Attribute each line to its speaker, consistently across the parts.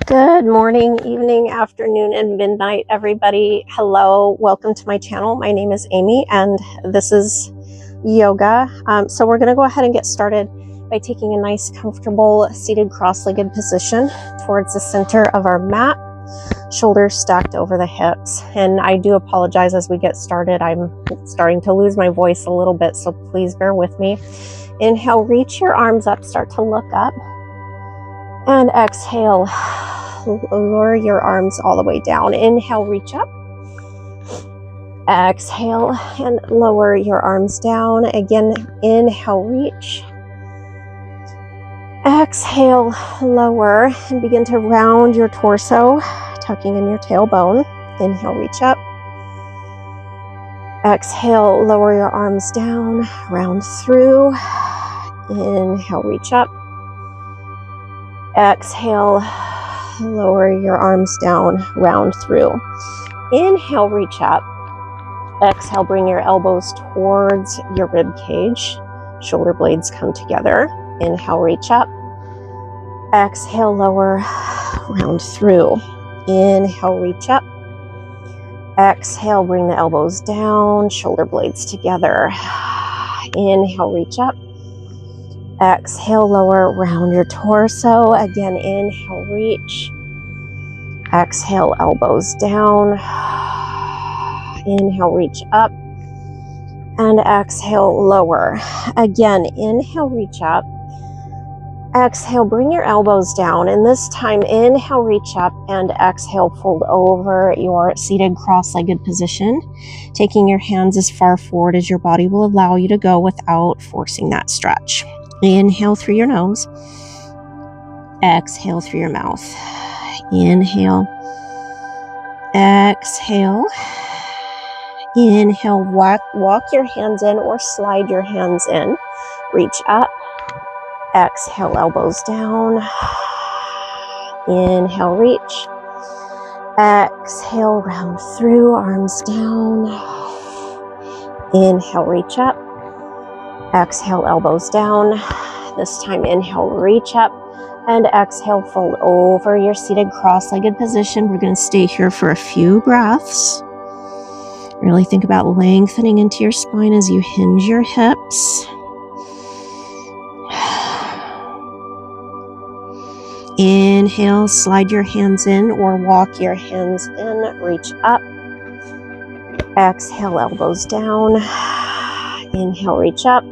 Speaker 1: Good morning, evening, afternoon, and midnight, everybody. Hello, welcome to my channel. My name is Amy, and this is yoga. So we're going to go ahead and get started by taking a nice, comfortable, seated cross-legged position towards the center of our mat, shoulders stacked over the hips. And I do apologize as we get started. I'm starting to lose my voice a little bit, so please bear with me. Inhale, reach your arms up, start to look up. And exhale, lower your arms all the way down. Inhale, reach up. Exhale and lower your arms down. Again, inhale, reach. Exhale, lower, and begin to round your torso, tucking in your tailbone. Inhale, reach up. Exhale, lower your arms down, round through. Inhale, reach up. Exhale, lower your arms down, round through. Inhale, reach up. Exhale, bring your elbows towards your rib cage. Shoulder blades come together. Inhale, reach up. Exhale, lower, round through. Inhale, reach up. Exhale, bring the elbows down, shoulder blades together. Inhale, reach up. Exhale, lower, round your torso. Again, inhale, reach. Exhale, elbows down. Inhale, reach up. And exhale, lower. Again, inhale, reach up. Exhale, bring your elbows down. And this time, inhale, reach up. And exhale, fold over your seated cross-legged position, taking your hands as far forward as your body will allow you to go without forcing that stretch. Inhale through your nose. Exhale through your mouth. Inhale. Exhale. Inhale, walk your hands in or slide your hands in. Reach up. Exhale, elbows down. Inhale, reach. Exhale, round through, arms down. Inhale, reach up. Exhale, elbows down. This time, inhale, reach up. And exhale, fold over your seated cross-legged position. We're going to stay here for a few breaths. Really think about lengthening into your spine as you hinge your hips. Inhale, slide your hands in or walk your hands in. Reach up. Exhale, elbows down. Inhale, reach up.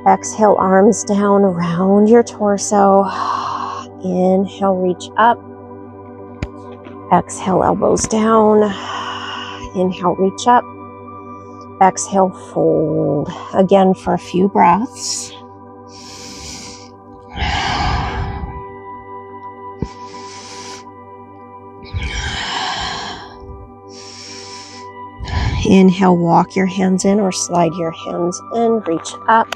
Speaker 1: Exhale, arms down, round your torso. Inhale, reach up. Exhale, elbows down. Inhale, reach up. Exhale, fold. Again for a few breaths. Inhale, walk your hands in or slide your hands in, reach up.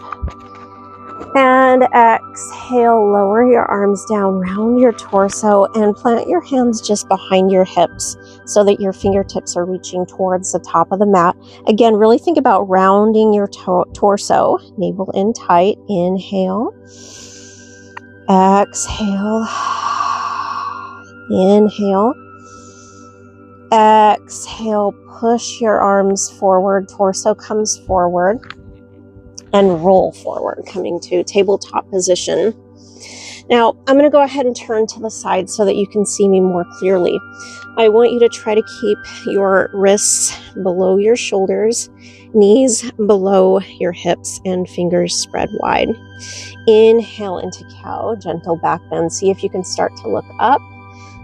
Speaker 1: And exhale, lower your arms down, round your torso, and plant your hands just behind your hips so that your fingertips are reaching towards the top of the mat. Again, really think about rounding your torso, navel in tight. Inhale. Exhale. Inhale. Exhale, push your arms forward, torso comes forward, and roll forward, coming to tabletop position. Now, I'm going to go ahead and turn to the side so that you can see me more clearly. I want you to try to keep your wrists below your shoulders, knees below your hips, and fingers spread wide. Inhale into cow, gentle back bend. See if you can start to look up.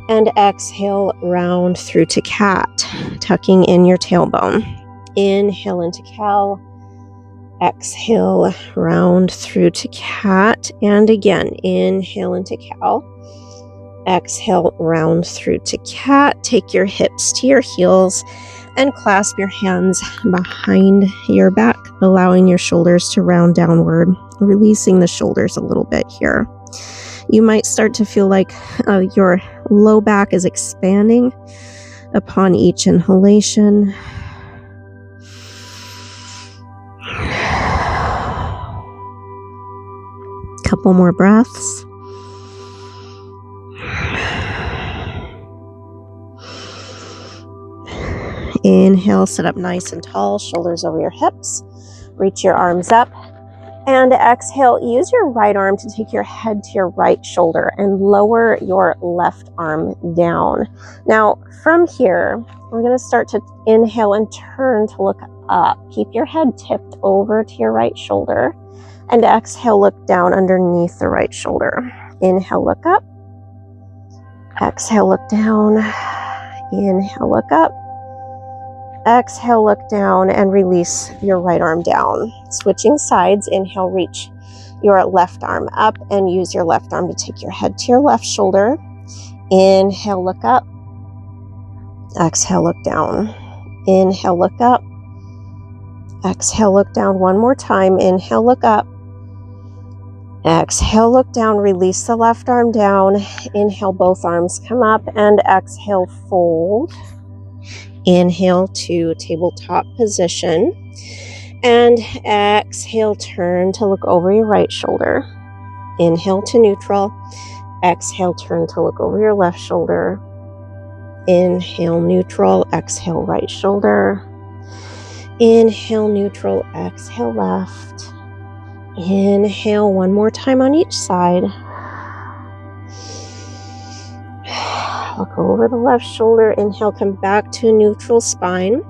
Speaker 1: And exhale, round through to cat, tucking in your tailbone. Inhale into cow. Exhale, round through to cat. And again, inhale into cow. Exhale, round through to cat. Take your hips to your heels and clasp your hands behind your back, allowing your shoulders to round downward, releasing the shoulders a little bit here. You might start to feel like your low back is expanding upon each inhalation. Couple more breaths. Inhale, sit up nice and tall, shoulders over your hips. Reach your arms up. And exhale, use your right arm to take your head to your right shoulder and lower your left arm down. Now, from here, we're going to start to inhale and turn to look up. Keep your head tipped over to your right shoulder. And exhale, look down underneath the right shoulder. Inhale, look up. Exhale, look down. Inhale, look up. Exhale, look down and release your right arm down. Switching sides, inhale, reach your left arm up and use your left arm to take your head to your left shoulder. Inhale, look up. Exhale, look down. Inhale, look up. Exhale, look down one more time. Inhale, look up. Exhale, look down, release the left arm down. Inhale, both arms come up and exhale, fold. Inhale to tabletop position and exhale, turn to look over your right shoulder. Inhale to neutral. Exhale, turn to look over your left shoulder. Inhale, neutral. Exhale, right shoulder. Inhale, neutral. Exhale, left. Inhale, one more time on each side. Look over the left shoulder. Inhale, come back to a neutral spine.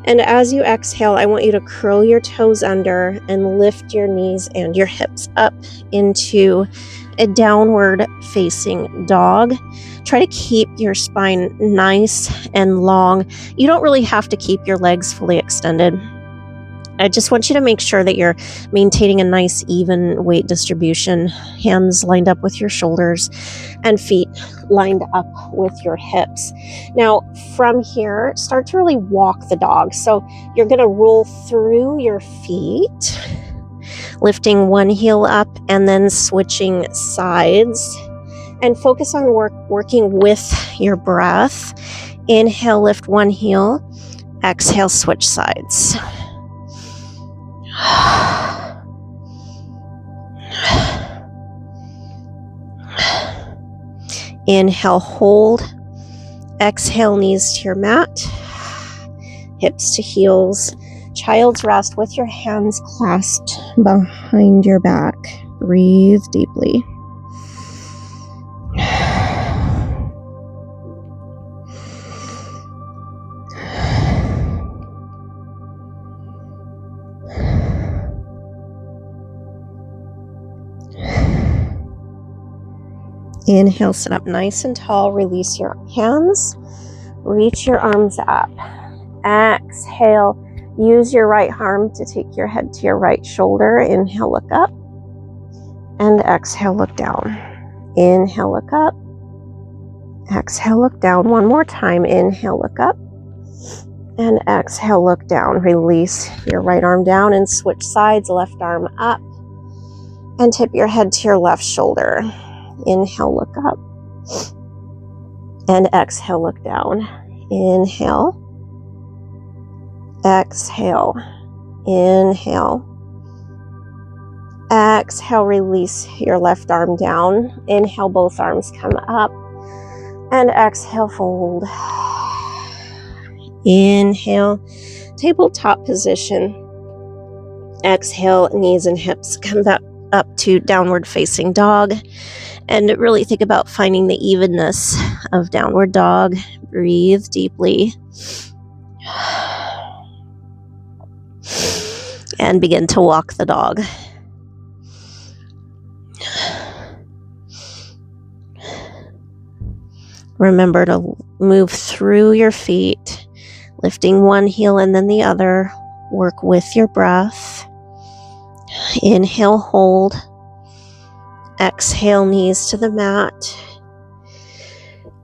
Speaker 1: And as you exhale, I want you to curl your toes under and lift your knees and your hips up into a downward facing dog. Try to keep your spine nice and long. You don't really have to keep your legs fully extended. I just want you to make sure that you're maintaining a nice even weight distribution, hands lined up with your shoulders and feet lined up with your hips. Now, from here, start to really walk the dog. So you're going to roll through your feet, lifting one heel up and then switching sides, and focus on working with your breath. Inhale, lift one heel. Exhale, switch sides. Inhale, hold. Exhale, knees to your mat, hips to heels. Child's rest with your hands clasped behind your back. Breathe deeply. Inhale, sit up nice and tall. Release your hands. Reach your arms up. Exhale, use your right arm to take your head to your right shoulder. Inhale, look up. And exhale, look down. Inhale, look up. Exhale, look down. One more time. Inhale, look up. And exhale, look down. Release your right arm down and switch sides. Left arm up. And tip your head to your left shoulder. Inhale, look up. And exhale, look down. Inhale. Exhale. Inhale. Exhale, release your left arm down. Inhale, both arms come up. And exhale, fold. Inhale, tabletop position. Exhale, knees and hips come up to downward facing dog. And really think about finding the evenness of downward dog. Breathe deeply. And begin to walk the dog. Remember to move through your feet, lifting one heel and then the other. Work with your breath. Inhale, hold. Exhale, knees to the mat.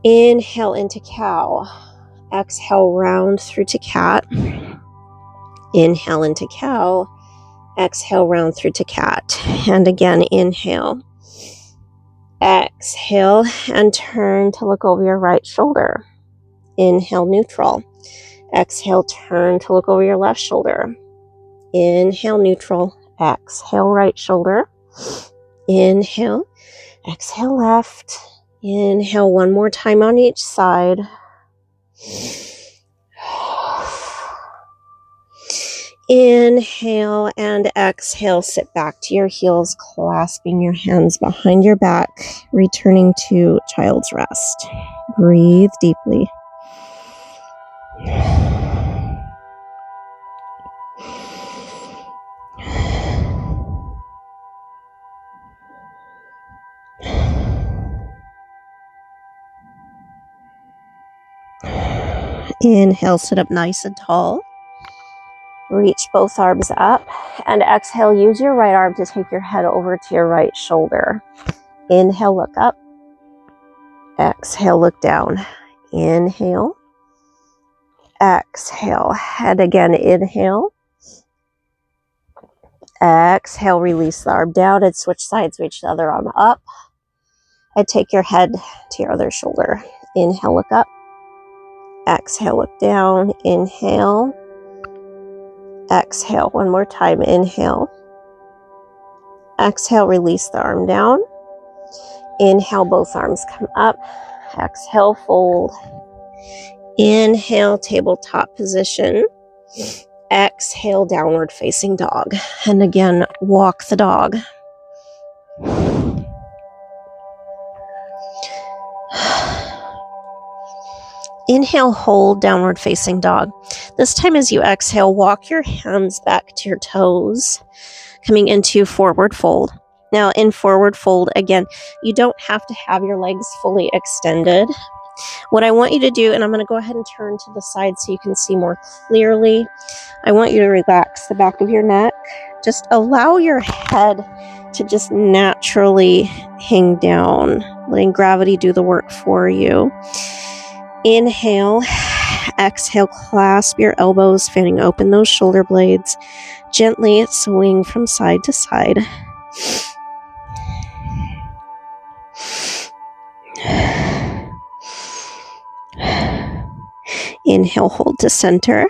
Speaker 1: Inhale into cow. Exhale, round through to cat. Inhale into cow. Exhale, round through to cat. And again, inhale. Exhale, and turn to look over your right shoulder. Inhale, neutral. Exhale, turn to look over your left shoulder. Inhale, neutral. Exhale, right shoulder. Inhale. Exhale, left. Inhale, one more time on each side. Inhale and exhale, sit back to your heels, clasping your hands behind your back, returning to child's rest. Breathe deeply. Inhale, sit up nice and tall. Reach both arms up, and exhale, use your right arm to take your head over to your right shoulder. Inhale, look up. Exhale, look down. Inhale. Exhale. And again, inhale. Exhale, release the arm down and switch sides. Reach the other arm up. And take your head to your other shoulder. Inhale, look up. Exhale, look down. Inhale. Exhale. One more time. Inhale. Exhale, release the arm down. Inhale, both arms come up. Exhale, fold. Inhale, tabletop position. Exhale, downward facing dog. And again, walk the dog. Inhale, hold, downward facing dog. This time as you exhale, walk your hands back to your toes, coming into forward fold. Now in forward fold, again, you don't have to have your legs fully extended. What I want you to do, and I'm going to go ahead and turn to the side so you can see more clearly. I want you to relax the back of your neck. Just allow your head to just naturally hang down, letting gravity do the work for you. Inhale, exhale, clasp your elbows, fanning open those shoulder blades. Gently swing from side to side. Inhale, hold to center.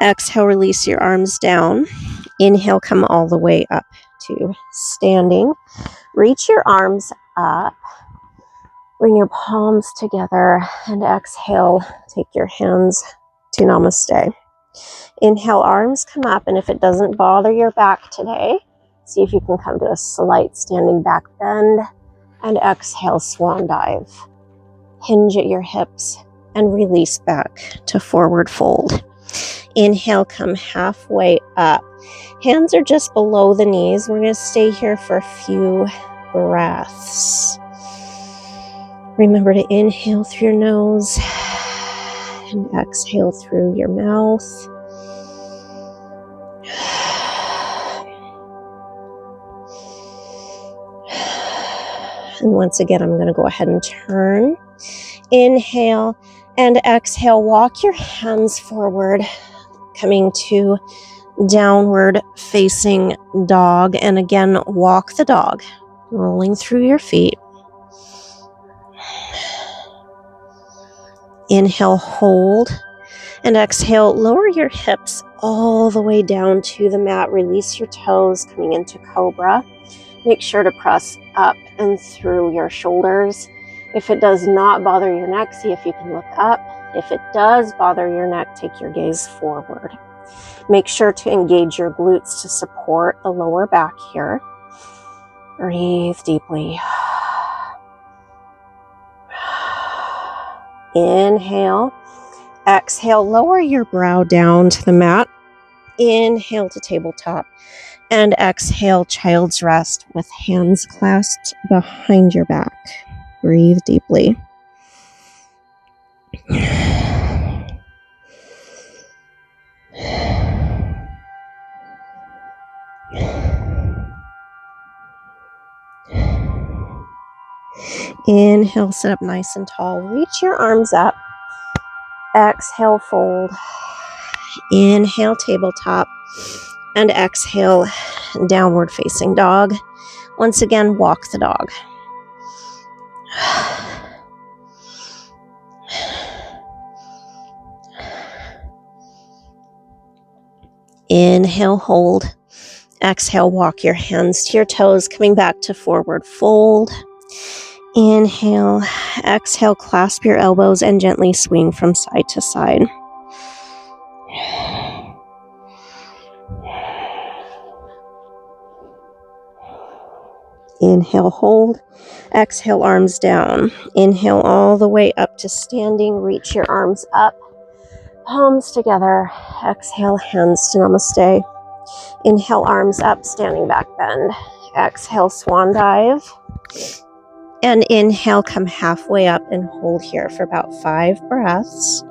Speaker 1: Exhale, release your arms down. Inhale, come all the way up to standing. Reach your arms up. Bring your palms together and exhale, take your hands to Namaste. Inhale, arms come up, and if it doesn't bother your back today, see if you can come to a slight standing back bend, and exhale, swan dive. Hinge at your hips and release back to forward fold. Inhale, come halfway up. Hands are just below the knees. We're going to stay here for a few breaths. Remember to inhale through your nose and exhale through your mouth. And once again, I'm going to go ahead and turn. Inhale and exhale. Walk your hands forward, coming to downward facing dog. And again, walk the dog, rolling through your feet. Inhale, hold, and exhale, lower your hips all the way down to the mat. Release your toes, coming into cobra. Make sure to press up and through your shoulders. If it does not bother your neck, see if you can look up. If it does bother your neck, take your gaze forward. Make sure to engage your glutes to support the lower back here. Breathe deeply. Inhale, exhale, lower your brow down to the mat. Inhale to tabletop and exhale, child's rest with hands clasped behind your back. Breathe deeply. Inhale, sit up nice and tall. Reach your arms up. Exhale, fold. Inhale, tabletop. And exhale, downward facing dog. Once again, walk the dog. Inhale, hold. Exhale, walk your hands to your toes, coming back to forward fold. Inhale, exhale, clasp your elbows and gently swing from side to side. Inhale, hold. Exhale, arms down. Inhale all the way up to standing. Reach your arms up, palms together. Exhale, hands to Namaste. Inhale, arms up, standing back bend. Exhale, swan dive. And inhale, come halfway up and hold here for about 5 breaths.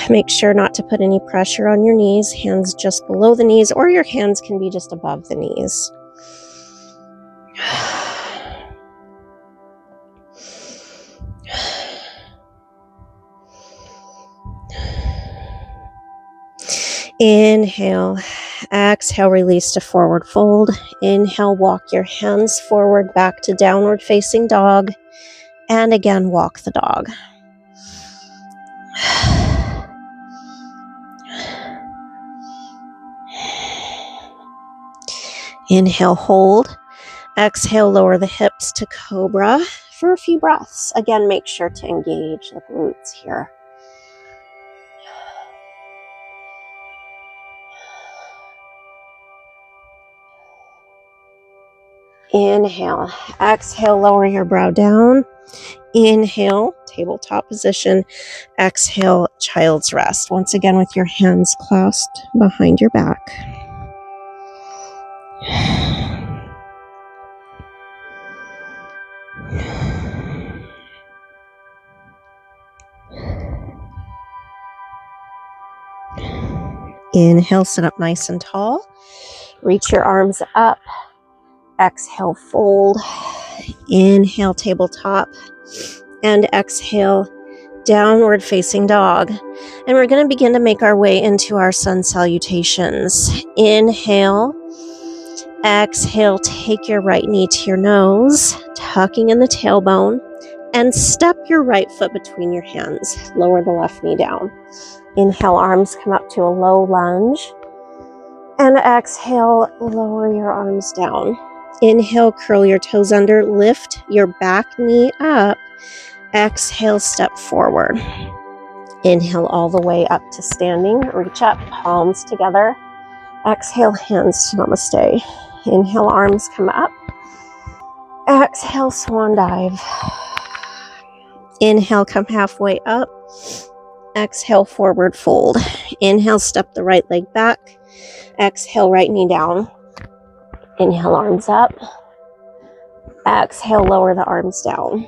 Speaker 1: Make sure not to put any pressure on your knees, hands just below the knees, or your hands can be just above the knees. Inhale, exhale, release to forward fold. Inhale, walk your hands forward back to downward facing dog. And again, walk the dog. Inhale, hold. Exhale, lower the hips to cobra for a few breaths. Again, make sure to engage the glutes here. Inhale, exhale, lower your brow down. Inhale, tabletop position. Exhale, child's rest. Once again, with your hands clasped behind your back. Inhale, sit up nice and tall. Reach your arms up. Exhale, fold. Inhale, tabletop. And exhale, downward facing dog. And we're going to begin to make our way into our sun salutations. Inhale. Exhale, take your right knee to your nose, tucking in the tailbone, and step your right foot between your hands. Lower the left knee down. Inhale, arms come up to a low lunge. And exhale, lower your arms down. Inhale, curl your toes under, lift your back knee up. Exhale, step forward. Inhale all the way up to standing. Reach up, palms together. Exhale, hands to Namaste. Inhale, arms come up. Exhale, swan dive. Inhale, come halfway up. Exhale, forward fold. Inhale, step the right leg back. Exhale, right knee down. Inhale, arms up. Exhale, lower the arms down.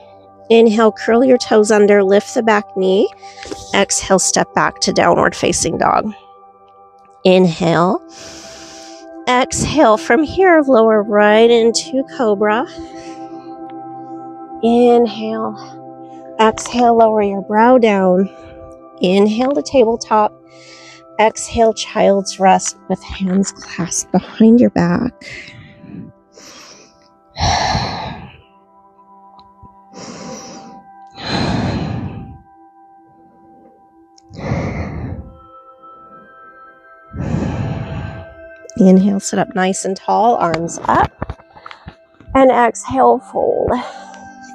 Speaker 1: Inhale, curl your toes under, lift the back knee. Exhale, step back to downward facing dog. Inhale. Exhale, from here, lower right into cobra. Inhale. Exhale, lower your brow down. Inhale to tabletop. Exhale, child's rest with hands clasped behind your back. Inhale, sit up nice and tall, arms up. And exhale, fold.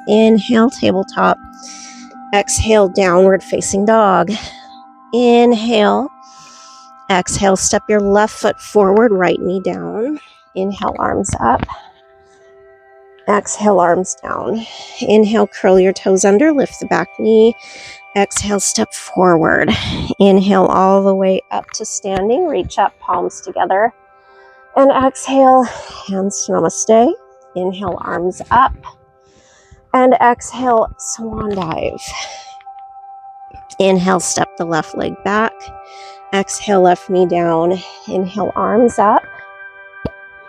Speaker 1: Inhale, tabletop. Exhale, downward facing dog. Inhale. Exhale, step your left foot forward, right knee down. Inhale, arms up. Exhale, arms down. Inhale, curl your toes under, lift the back knee. Exhale, step forward. Inhale all the way up to standing. Reach up, palms together. And exhale, hands to Namaste. Inhale, arms up. And exhale, swan dive. Inhale, step the left leg back. Exhale, left knee down. Inhale, arms up.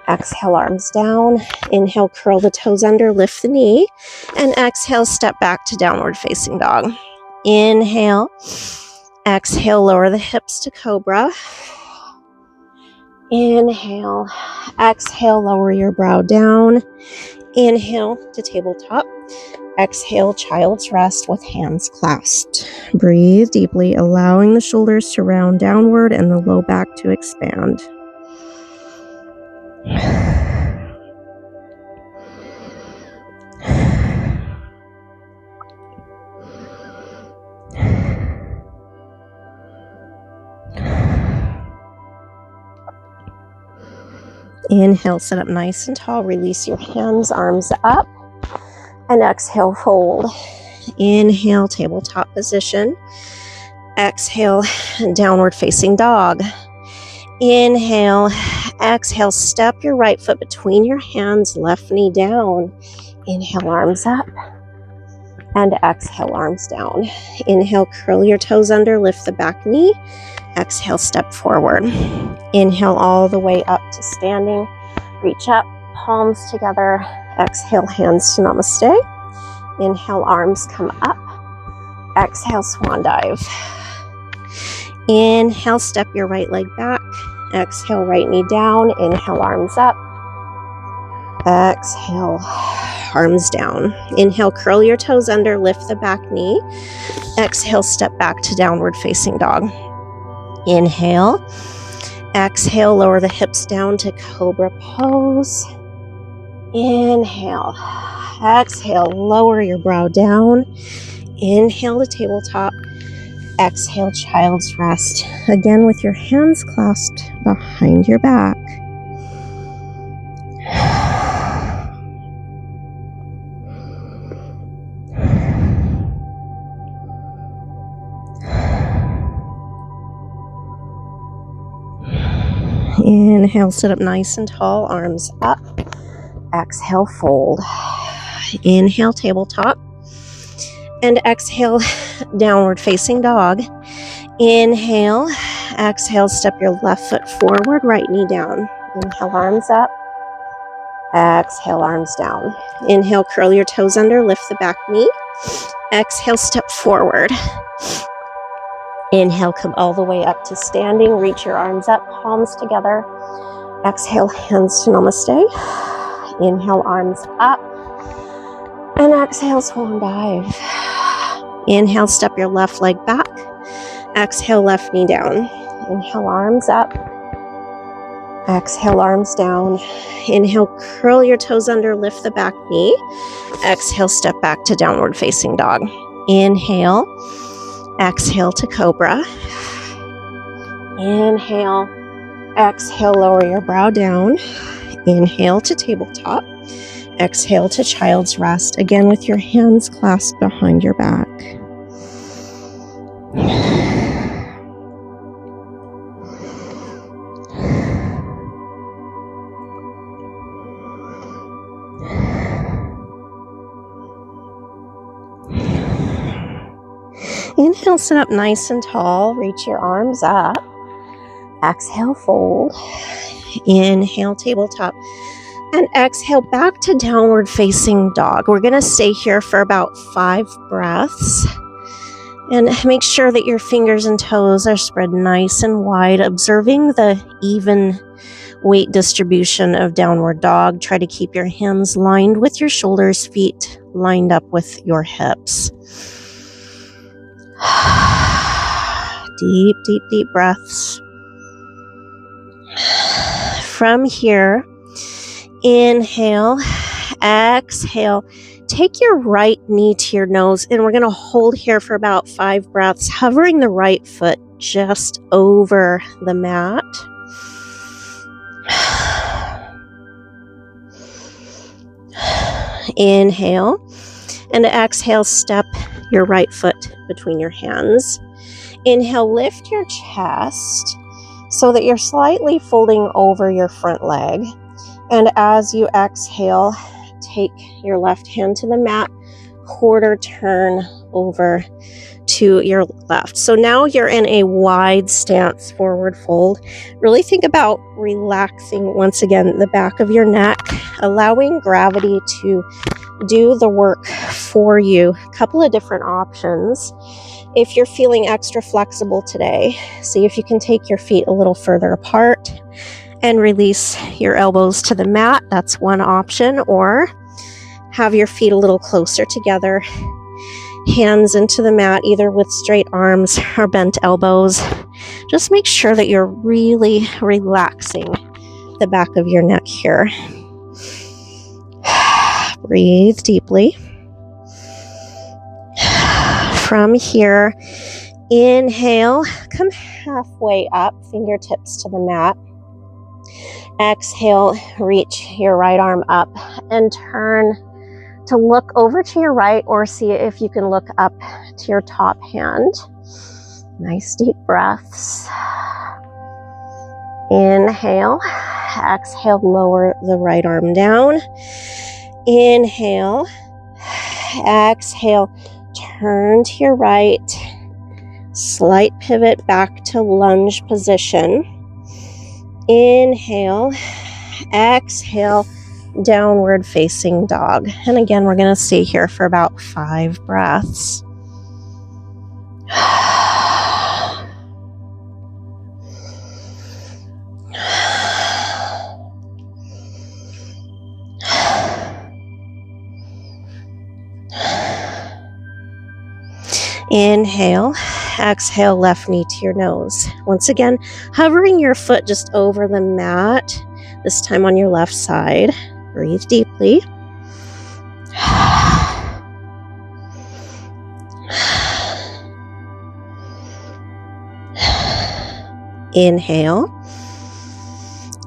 Speaker 1: Exhale, arms down. Inhale, curl the toes under, lift the knee. And exhale, step back to downward facing dog. Inhale. Exhale, lower the hips to cobra. Inhale. Exhale, lower your brow down. Inhale to tabletop. Exhale, child's rest with hands clasped. Breathe deeply, allowing the shoulders to round downward and the low back to expand. Inhale, sit up nice and tall. Release your hands, arms up. And exhale, fold. Inhale, tabletop position. Exhale, downward facing dog. Inhale, exhale, step your right foot between your hands, left knee down. Inhale, arms up. And exhale, arms down. Inhale, curl your toes under, lift the back knee. Exhale, step forward. Inhale all the way up to standing. Reach up, palms together. Exhale, hands to Namaste. Inhale, arms come up. Exhale, swan dive. Inhale, step your right leg back. Exhale, right knee down. Inhale, arms up. Exhale, arms down. Inhale, curl your toes under, lift the back knee. Exhale, step back to downward facing dog. Inhale. Exhale, lower the hips down to cobra pose. Inhale. Exhale, lower your brow down. Inhale to tabletop. Exhale, child's rest. Again with your hands clasped behind your back. Inhale, sit up nice and tall, arms up. Exhale, fold. Inhale, tabletop. And exhale, downward facing dog. Inhale, exhale, step your left foot forward, right knee down. Inhale, arms up. Exhale, arms down. Inhale, curl your toes under, lift the back knee. Exhale, step forward. Inhale, come all the way up to standing. Reach your arms up, palms together. Exhale, hands to Namaste. Inhale, arms up. And exhale, swan dive. Inhale, step your left leg back. Exhale, left knee down. Inhale, arms up. Exhale, arms down. Inhale, curl your toes under, lift the back knee. Exhale, step back to downward facing dog. Inhale. Exhale to cobra. Inhale. Exhale, lower your brow down. Inhale to tabletop. Exhale to child's rest. Again with your hands clasped behind your back. Inhale, sit up nice and tall. Reach your arms up. Exhale, fold. Inhale, tabletop. And exhale, back to downward facing dog. We're going to stay here for about 5 breaths. And make sure that your fingers and toes are spread nice and wide, observing the even weight distribution of downward dog. Try to keep your hands lined with your shoulders, feet lined up with your hips. Deep, deep, deep breaths. From here, inhale, exhale. Take your right knee to your nose, and we're going to hold here for about 5 breaths, hovering the right foot just over the mat. Inhale, and exhale, step your right foot between your hands. Inhale, lift your chest so that you're slightly folding over your front leg. And as you exhale, take your left hand to the mat, quarter turn over to your left. So now you're in a wide stance, forward fold. Really think about relaxing, once again, the back of your neck, allowing gravity to do the work for you. A couple of different options. If you're feeling extra flexible today, see if you can take your feet a little further apart and release your elbows to the mat. That's one option. Or have your feet a little closer together, hands into the mat, either with straight arms or bent elbows. Just make sure that you're really relaxing the back of your neck here. Breathe deeply. From here, inhale, come halfway up, fingertips to the mat. Exhale, reach your right arm up and turn to look over to your right, or see if you can look up to your top hand. Nice deep breaths. Inhale, exhale, lower the right arm down. Inhale, exhale, turn to your right, slight pivot back to lunge position. Inhale, exhale, downward facing dog. And again, we're going to stay here for about 5 breaths. Inhale, exhale, left knee to your nose. Once again, hovering your foot just over the mat, this time on your left side. Breathe deeply. Inhale.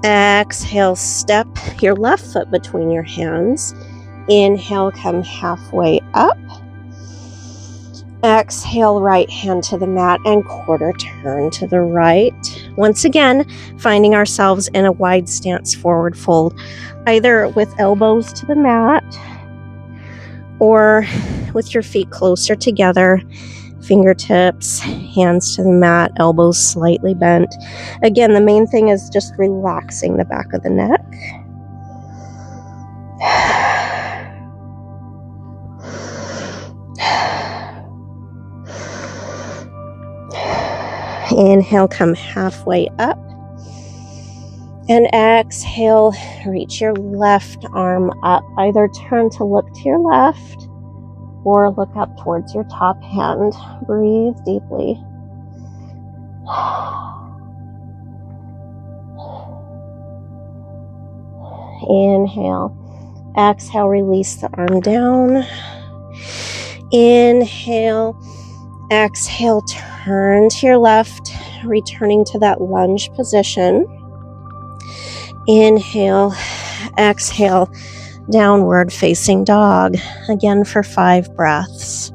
Speaker 1: Exhale, step your left foot between your hands. Inhale, come halfway up. Exhale, right hand to the mat and quarter turn to the right. Once again, finding ourselves in a wide stance forward fold, either with elbows to the mat or with your feet closer together, fingertips, hands to the mat, elbows slightly bent. Again, the main thing is just relaxing the back of the neck. Inhale, come halfway up. And exhale, reach your left arm up. Either turn to look to your left or look up towards your top hand. Breathe deeply. Inhale. Exhale, release the arm down. Inhale. Exhale, turn to your left, returning to that lunge position. Inhale, exhale, downward facing dog. Again for 5 breaths.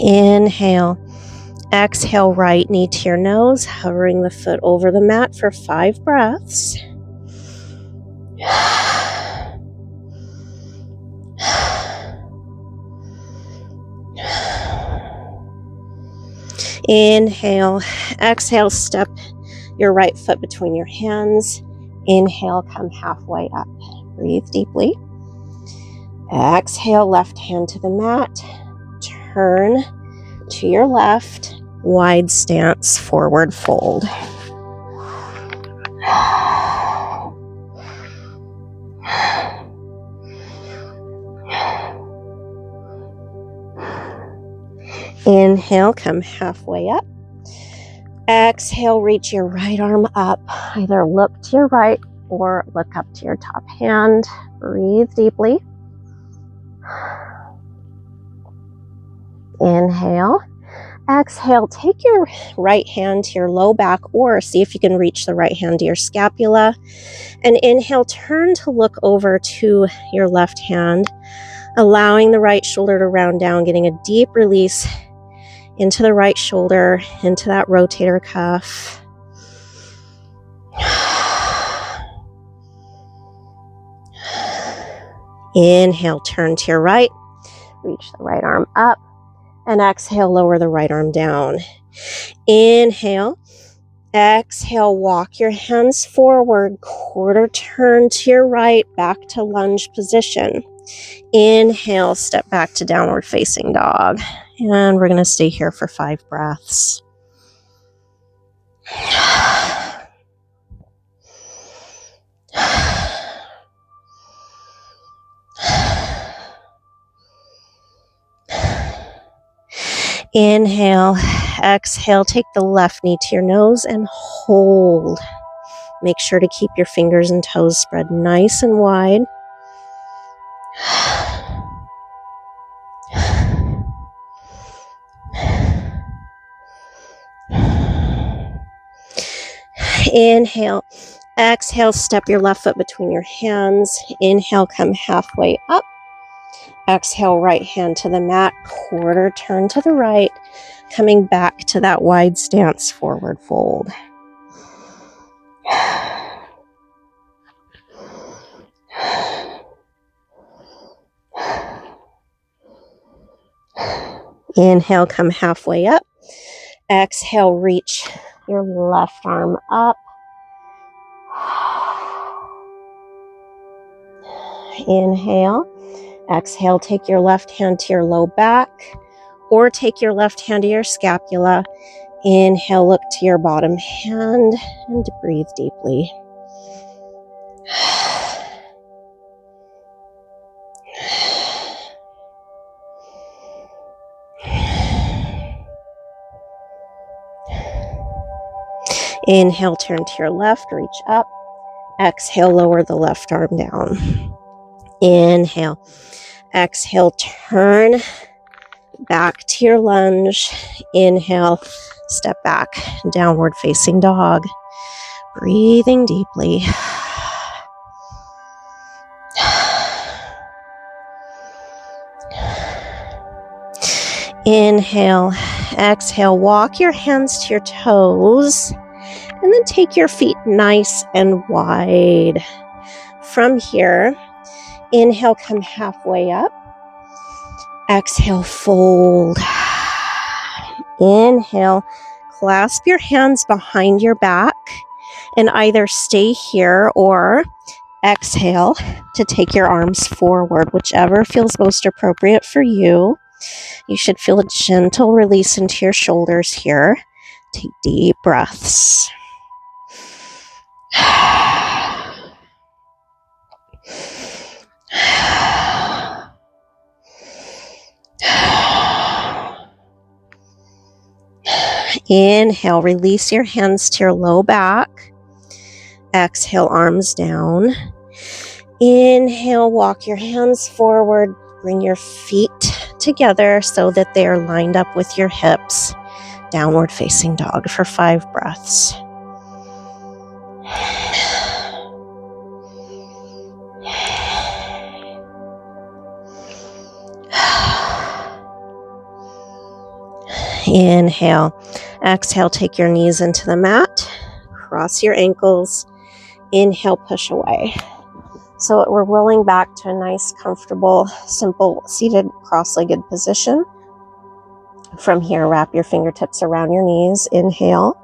Speaker 1: Inhale. Exhale, right knee to your nose, hovering the foot over the mat for 5 breaths. Inhale, exhale, step your right foot between your hands. Inhale, come halfway up. Breathe deeply. Exhale, left hand to the mat. Turn to your left, wide stance, forward fold. Inhale, come halfway up. Exhale, reach your right arm up. Either look to your right or look up to your top hand. Breathe deeply. Inhale. Exhale, take your right hand to your low back, or see if you can reach the right hand to your scapula. And inhale, turn to look over to your left hand, allowing the right shoulder to round down, getting a deep release into the right shoulder, into that rotator cuff. Inhale, turn to your right, reach the right arm up. And exhale, lower the right arm down. Inhale. Exhale, walk your hands forward, quarter turn to your right, back to lunge position. Inhale, step back to downward facing dog. And we're going to stay here for 5 breaths. Inhale, exhale, take the left knee to your nose and hold. Make sure to keep your fingers and toes spread nice and wide. Inhale. Exhale, step your left foot between your hands. Inhale, come halfway up. Exhale, right hand to the mat, quarter turn to the right, coming back to that wide stance, forward fold. Inhale, come halfway up. Exhale, reach your left arm up. Inhale. Exhale, take your left hand to your low back or take your left hand to your scapula. Inhale, look to your bottom hand and breathe deeply. Inhale, turn to your left, reach up. Exhale, lower the left arm down. Inhale. Exhale, turn back to your lunge. Inhale, step back, downward facing dog. Breathing deeply. Inhale, exhale, walk your hands to your toes, and then take your feet nice and wide. From here, inhale, come halfway up. Exhale, fold. Inhale, clasp your hands behind your back and either stay here or exhale to take your arms forward, whichever feels most appropriate for you. You should feel a gentle release into your shoulders here. Take deep breaths. Inhale, release your hands to your low back. Exhale, arms down. Inhale, walk your hands forward. Bring your feet together so that they are lined up with your hips. Downward facing dog for 5 breaths. Inhale. Exhale, take your knees into the mat. Cross your ankles. Inhale, push away. So we're rolling back to a nice, comfortable, simple, seated, cross-legged position. From here, wrap your fingertips around your knees. Inhale.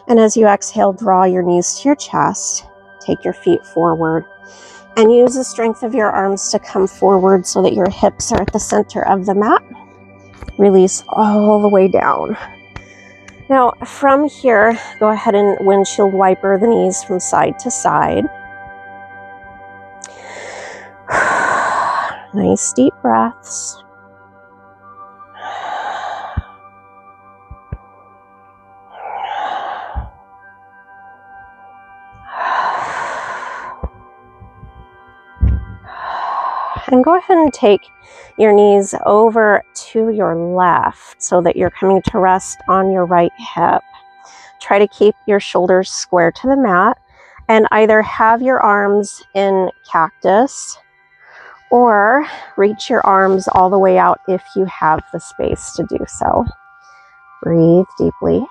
Speaker 1: And as you exhale, draw your knees to your chest. Take your feet forward. And use the strength of your arms to come forward so that your hips are at the center of the mat. Release all the way down. Now, from here, go ahead and windshield wiper the knees from side to side. Nice deep breaths. And go ahead and take your knees over to your left so that you're coming to rest on your right hip. Try to keep your shoulders square to the mat and either have your arms in cactus or reach your arms all the way out if you have the space to do so. Breathe deeply.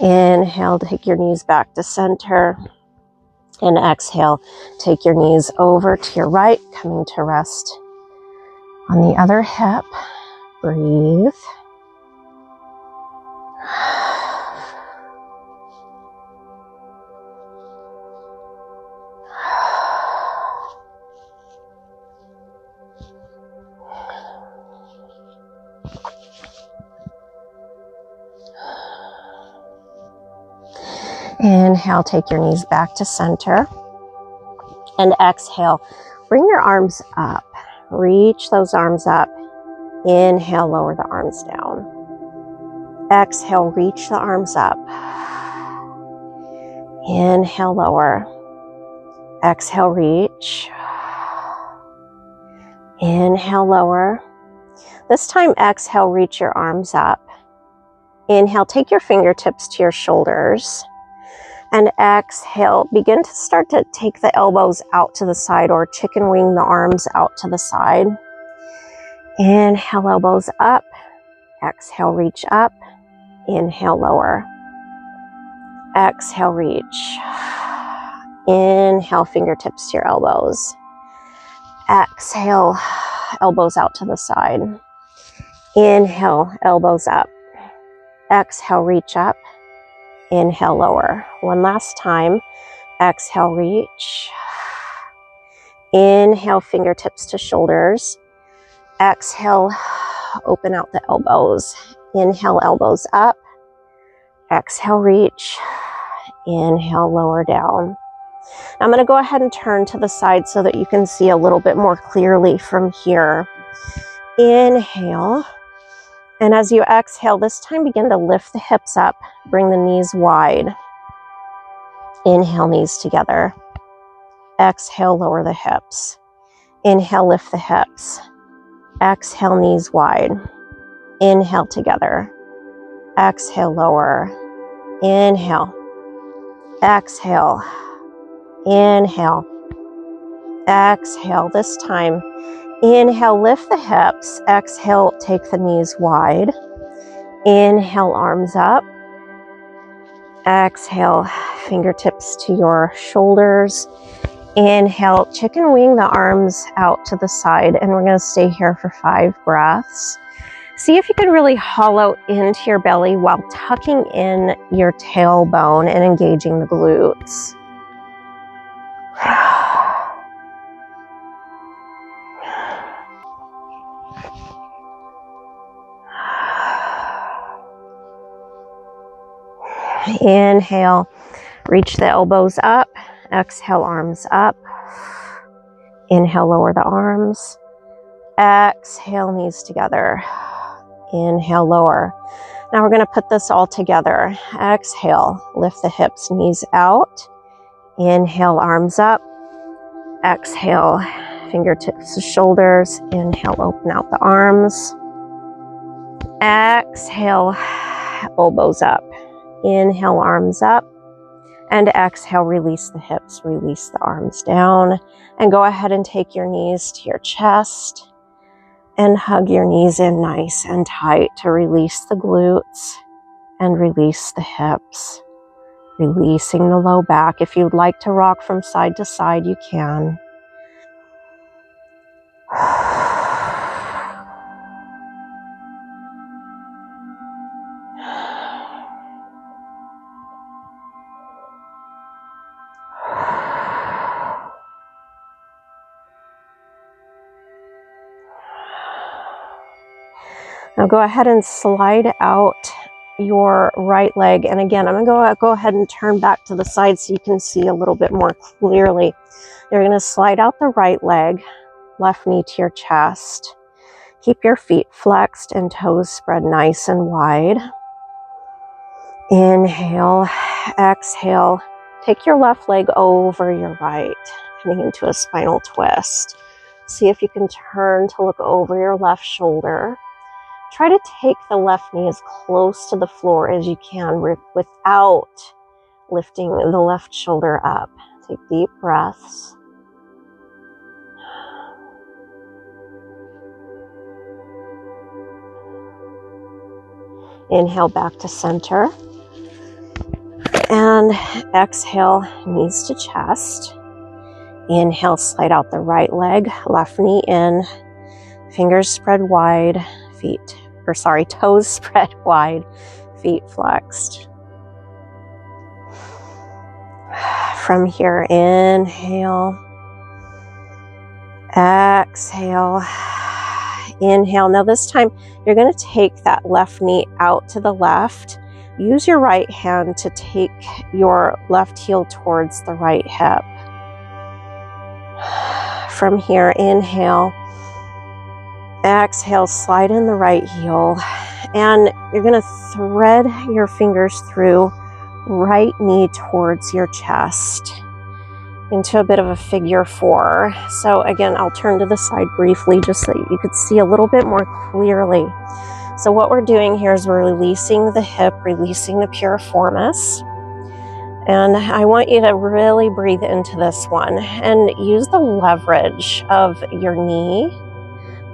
Speaker 1: Inhale, take your knees back to center. And exhale, take your knees over to your right, coming to rest on the other hip. Breathe. Inhale, take your knees back to center. And exhale, bring your arms up. Reach those arms up. Inhale, lower the arms down. Exhale, reach the arms up. Inhale, lower. Exhale, reach. Inhale, lower. This time, exhale, reach your arms up. Inhale, take your fingertips to your shoulders. And exhale, begin to start to take the elbows out to the side or chicken wing the arms out to the side. Inhale, elbows up. Exhale, reach up. Inhale, lower. Exhale, reach. Inhale, fingertips to your elbows. Exhale, elbows out to the side. Inhale, elbows up. Exhale, reach up. Inhale, lower. One last time. Exhale, reach. Inhale, fingertips to shoulders. Exhale, open out the elbows. Inhale, elbows up. Exhale, reach. Inhale, lower down. I'm going to go ahead and turn to the side so that you can see a little bit more clearly from here. Inhale. And as you exhale, this time begin to lift the hips up. Bring the knees wide. Inhale, knees together. Exhale, lower the hips. Inhale, lift the hips. Exhale, knees wide. Inhale, together. Exhale, lower. Inhale. Exhale. Inhale. Exhale. This time, inhale, lift the hips. Exhale, take the knees wide. Inhale, arms up. Exhale, fingertips to your shoulders. Inhale, chicken wing the arms out to the side, and we're going to stay here for 5 breaths. See if you can really hollow into your belly while tucking in your tailbone and engaging the glutes. Inhale, reach the elbows up. Exhale, arms up. Inhale, lower the arms. Exhale, knees together. Inhale, lower. Now we're going to put this all together. Exhale, lift the hips, knees out. Inhale, arms up. Exhale, fingertips to shoulders. Inhale, open out the arms. Exhale, elbows up. Inhale, arms up. And exhale, release the hips, release the arms down. And go ahead and take your knees to your chest. And hug your knees in nice and tight to release the glutes and release the hips. Releasing the low back. If you'd like to rock from side to side, you can. Now go ahead and slide out your right leg. And again, I'm going to go ahead and turn back to the side so you can see a little bit more clearly. You're going to slide out the right leg, left knee to your chest. Keep your feet flexed and toes spread nice and wide. Inhale, exhale. Take your left leg over your right, coming into a spinal twist. See if you can turn to look over your left shoulder. Try to take the left knee as close to the floor as you can without lifting the left shoulder up. Take deep breaths. Inhale back to center. And exhale, knees to chest. Inhale, slide out the right leg, left knee in, fingers spread wide, toes spread wide, feet flexed. From here, inhale, exhale, inhale. Now this time, you're going to take that left knee out to the left use your right hand to take your left heel towards the right hip. From here, inhale, exhale, slide in the right heel, and you're going to thread your fingers through right knee towards your chest into a bit of a figure 4. So again, I'll turn to the side briefly just so you could see a little bit more clearly. So what we're doing here is we're releasing the hip, releasing the piriformis. And I want you to really breathe into this one and use the leverage of your knee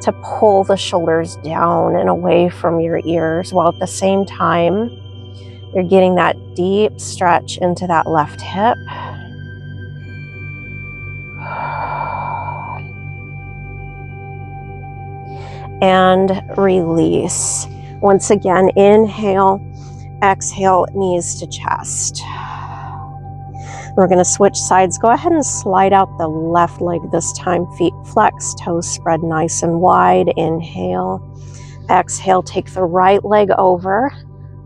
Speaker 1: to pull the shoulders down and away from your ears, while at the same time, you're getting that deep stretch into that left hip. And release. Once again, inhale, exhale, knees to chest. We're going to switch sides. Go ahead and slide out the left leg this time. Feet flex, toes spread nice and wide. Inhale. Exhale, take the right leg over,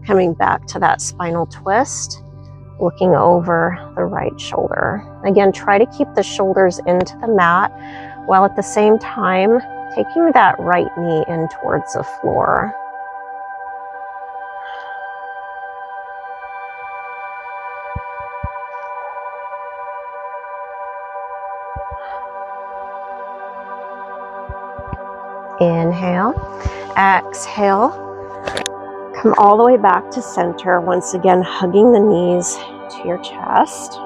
Speaker 1: coming back to that spinal twist, looking over the right shoulder. Again, try to keep the shoulders into the mat, while at the same time, taking that right knee in towards the floor. Inhale, exhale, come all the way back to center. Once again, hugging the knees to your chest.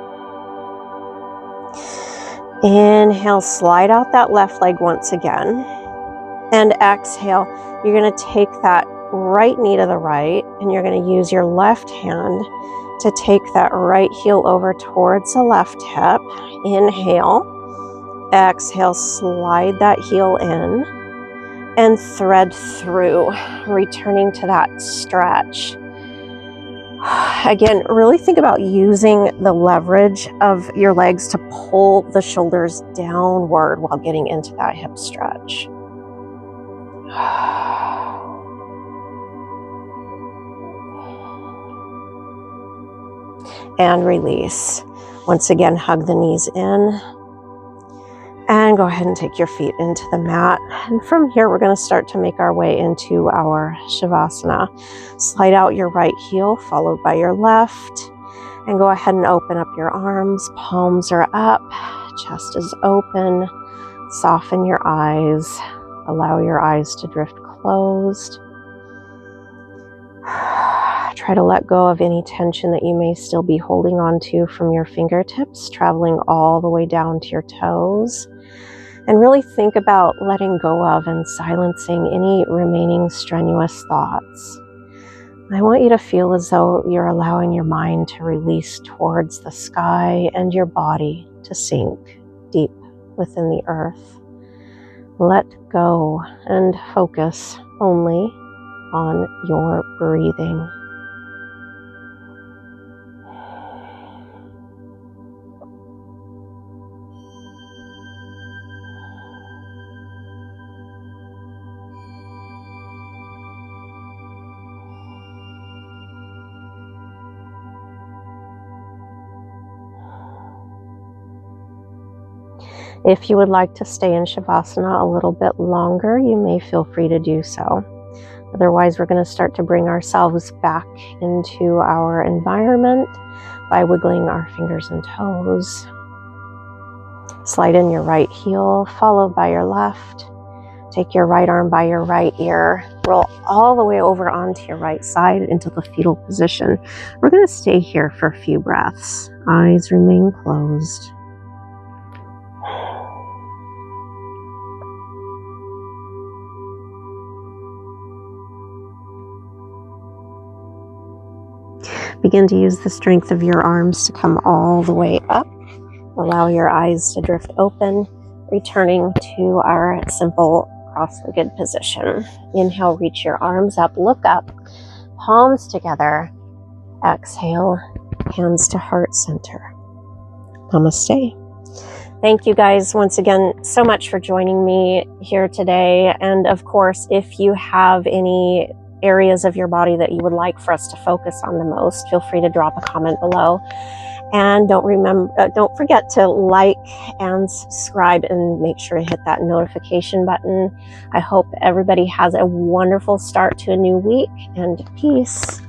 Speaker 1: Inhale, slide out that left leg once again. And exhale, you're going to take that right knee to the right, and you're going to use your left hand to take that right heel over towards the left hip. Inhale, exhale, slide that heel in and thread through, returning to that stretch. Again, really think about using the leverage of your legs to pull the shoulders downward while getting into that hip stretch. And release. Once again, hug the knees in. And go ahead and take your feet into the mat. And from here, we're going to start to make our way into our Shavasana. Slide out your right heel, followed by your left. And go ahead and open up your arms. Palms are up. Chest is open. Soften your eyes. Allow your eyes to drift closed. Try to let go of any tension that you may still be holding on to from your fingertips, traveling all the way down to your toes. And really think about letting go of and silencing any remaining strenuous thoughts. I want you to feel as though you're allowing your mind to release towards the sky and your body to sink deep within the earth. Let go and focus only on your breathing. If you would like to stay in Shavasana a little bit longer, you may feel free to do so. Otherwise, we're going to start to bring ourselves back into our environment by wiggling our fingers and toes. Slide in your right heel, followed by your left. Take your right arm by your right ear. Roll all the way over onto your right side into the fetal position. We're going to stay here for a few breaths. Eyes remain closed. Begin to use the strength of your arms to come all the way up. Allow your eyes to drift open, returning to our simple cross-legged position. Inhale, reach your arms up, look up, palms together. Exhale, hands to heart center. Namaste. Thank you guys once again so much for joining me here today. And of course, if you have any areas of your body that you would like for us to focus on the most, feel free to drop a comment below. And don't forget to like and subscribe, and make sure to hit that notification button. I hope everybody has a wonderful start to a new week, and peace.